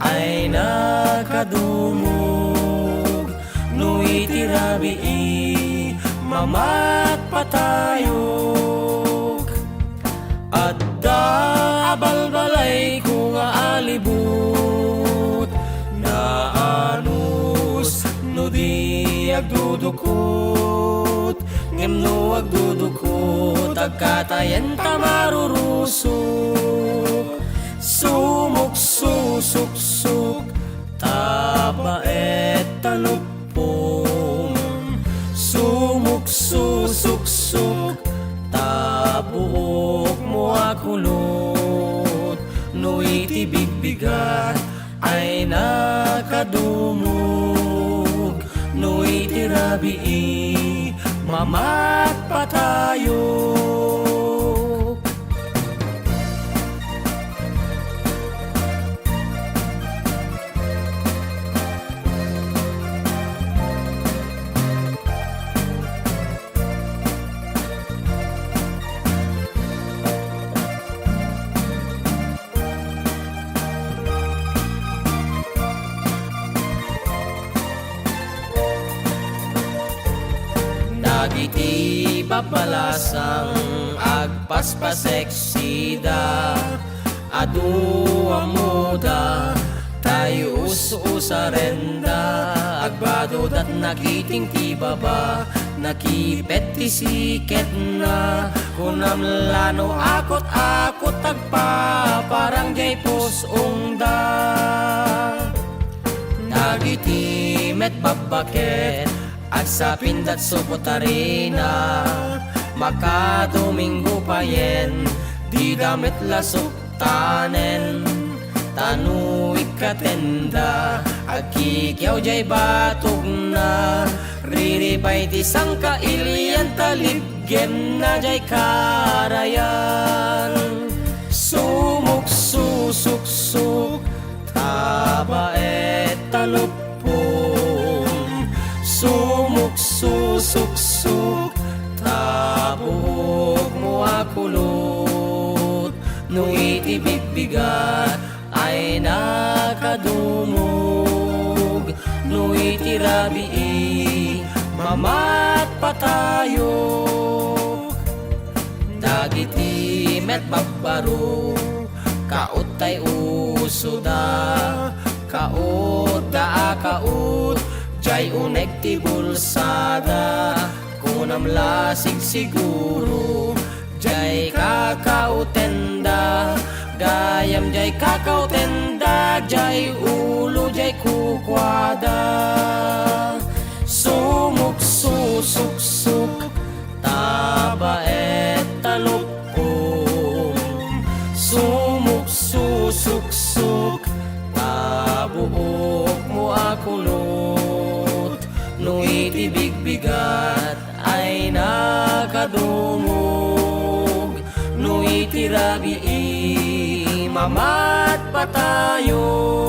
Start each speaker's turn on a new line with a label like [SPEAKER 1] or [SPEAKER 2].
[SPEAKER 1] ay nakadumog. No itirabi mamat patayog. At da balbalay ko nga alibut na anus no di agdudukot. Ngem no agdudukot agkatayan ta marurusok. Sumuk susuksuk tapaet talupom. Sumuk susuksuk tabuok mo akulot. No itibigbigat ay nakadumog. No itirabi mamat patayo. Dagiti papalasang agpaspaseksida adu amuda tayo usarenda. Agbado dat nakiting tibaba nakipet ti siket na. Kunam lano akot tagpa parang jay pusongda. Dagiti met babaket at sa pindat supotarina makadomingo payen di damit lasok tanen. Tanu ikatenda agkikyaw jay batog na. Riripay ti sangka ilian talibgem na jay karayan. Sumuk susuksuk tabaet talup. Sumuk susuksuk tabuok mo akulot. No itibigbigat ay nakadumog. No itirabi mamat patayog. Dagiti met babbaro kaot tay usuda. Kaot da kaot jay unek ti bulsada. Kunam lasig siguro jay kakautenda. Gayam jay kakautenda jay ulo jay kukwada. Sumuk susuksuk tabaet talupom. Sumuk susuksuk tabuok mo akulot. No itibigbigat ay nakadumog. No itirabi mamat patayo.